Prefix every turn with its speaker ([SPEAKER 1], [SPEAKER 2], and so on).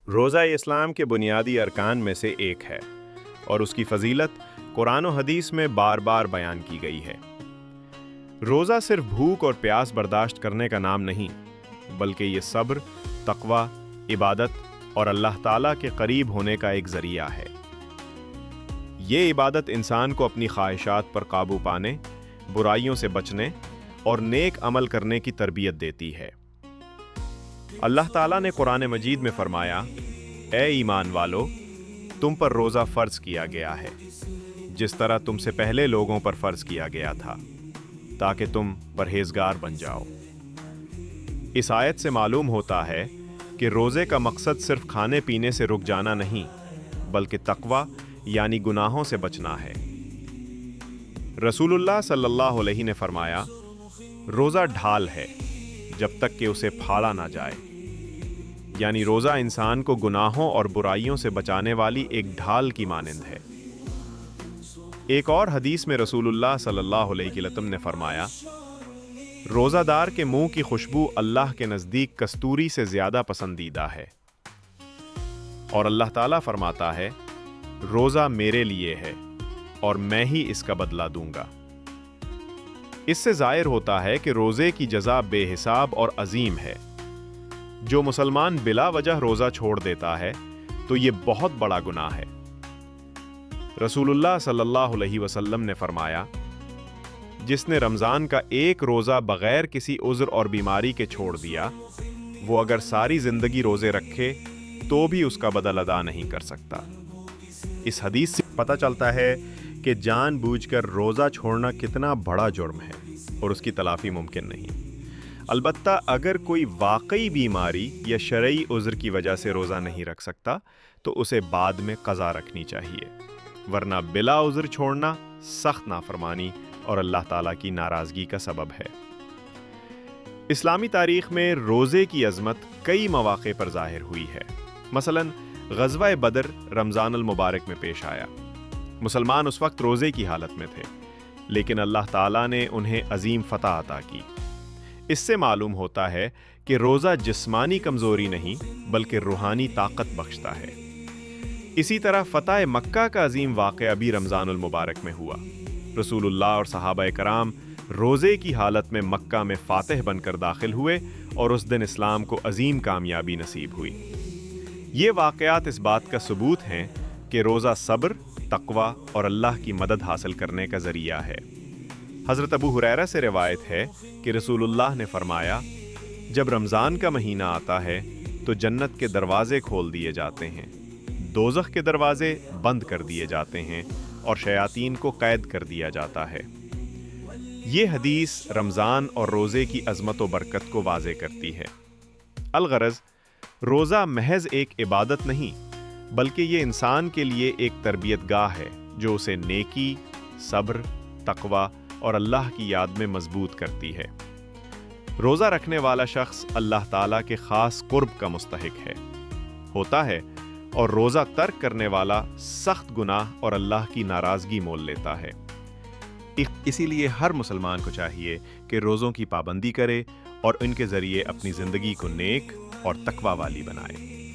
[SPEAKER 1] روزہ اسلام کے بنیادی ارکان میں سے ایک ہے اور اس کی فضیلت قرآن و حدیث میں بار بار بیان کی گئی ہے۔ روزہ صرف بھوک اور پیاس برداشت کرنے کا نام نہیں، بلکہ یہ صبر، تقوی، عبادت اور اللہ تعالیٰ کے قریب ہونے کا ایک ذریعہ ہے۔ یہ عبادت انسان کو اپنی خواہشات پر قابو پانے، برائیوں سے بچنے اور نیک عمل کرنے کی تربیت دیتی ہے۔ اللہ تعالیٰ نے قرآن مجید میں فرمایا، اے ایمان والو، تم پر روزہ فرض کیا گیا ہے جس طرح تم سے پہلے لوگوں پر فرض کیا گیا تھا تاکہ تم پرہیزگار بن جاؤ۔ اس آیت سے معلوم ہوتا ہے کہ روزے کا مقصد صرف کھانے پینے سے رک جانا نہیں، بلکہ تقوی یعنی گناہوں سے بچنا ہے۔ رسول اللہ صلی اللہ علیہ نے فرمایا، روزہ ڈھال ہے جب تک کہ اسے پھاڑا نہ جائے، یعنی روزہ انسان کو گناہوں اور برائیوں سے بچانے والی ایک ڈھال کی مانند ہے۔ ایک اور حدیث میں رسول اللہ صلی اللہ علیہ وسلم نے فرمایا، روزہ دار کے منہ کی خوشبو اللہ کے نزدیک کستوری سے زیادہ پسندیدہ ہے، اور اللہ تعالیٰ فرماتا ہے، روزہ میرے لیے ہے اور میں ہی اس کا بدلہ دوں گا۔ اس سے ظاہر ہوتا ہے کہ روزے کی جزا بے حساب اور عظیم ہے۔ جو مسلمان بلا وجہ روزہ چھوڑ دیتا ہے تو یہ بہت بڑا گناہ ہے۔ رسول اللہ صلی اللہ علیہ وسلم نے فرمایا، جس نے رمضان کا ایک روزہ بغیر کسی عذر اور بیماری کے چھوڑ دیا، وہ اگر ساری زندگی روزے رکھے تو بھی اس کا بدل ادا نہیں کر سکتا۔ اس حدیث سے پتہ چلتا ہے کہ جان بوجھ کر روزہ چھوڑنا کتنا بڑا جرم ہے اور اس کی تلافی ممکن نہیں۔ البتہ اگر کوئی واقعی بیماری یا شرعی عذر کی وجہ سے روزہ نہیں رکھ سکتا تو اسے بعد میں قضا رکھنی چاہیے، ورنہ بلا عذر چھوڑنا سخت نافرمانی اور اللہ تعالیٰ کی ناراضگی کا سبب ہے۔ اسلامی تاریخ میں روزے کی عظمت کئی مواقع پر ظاہر ہوئی ہے۔ مثلاً غزوہ بدر رمضان المبارک میں پیش آیا۔ مسلمان اس وقت روزے کی حالت میں تھے، لیکن اللہ تعالیٰ نے انہیں عظیم فتح عطا کی۔ اس سے معلوم ہوتا ہے کہ روزہ جسمانی کمزوری نہیں بلکہ روحانی طاقت بخشتا ہے۔ اسی طرح فتح مکہ کا عظیم واقعہ بھی رمضان المبارک میں ہوا۔ رسول اللہ اور صحابہ کرام روزے کی حالت میں مکہ میں فاتح بن کر داخل ہوئے اور اس دن اسلام کو عظیم کامیابی نصیب ہوئی۔ یہ واقعات اس بات کا ثبوت ہیں کہ روزہ صبر، تقوی اور اللہ کی مدد حاصل کرنے کا ذریعہ ہے۔ حضرت ابو ہریرہ سے روایت ہے کہ رسول اللہ نے فرمایا، جب رمضان کا مہینہ آتا ہے تو جنت کے دروازے کھول دیے جاتے ہیں، دوزخ کے دروازے بند کر دیے جاتے ہیں اور شیاطین کو قید کر دیا جاتا ہے۔ یہ حدیث رمضان اور روزے کی عظمت و برکت کو واضح کرتی ہے۔ الغرض، روزہ محض ایک عبادت نہیں بلکہ یہ انسان کے لیے ایک تربیت گاہ ہے جو اسے نیکی، صبر، تقوی اور اللہ کی یاد میں مضبوط کرتی ہے۔ روزہ رکھنے والا شخص اللہ تعالیٰ کے خاص قرب کا مستحق ہوتا ہے اور روزہ ترک کرنے والا سخت گناہ اور اللہ کی ناراضگی مول لیتا ہے۔ اسی لیے ہر مسلمان کو چاہیے کہ روزوں کی پابندی کرے اور ان کے ذریعے اپنی زندگی کو نیک اور تقوی والی بنائے۔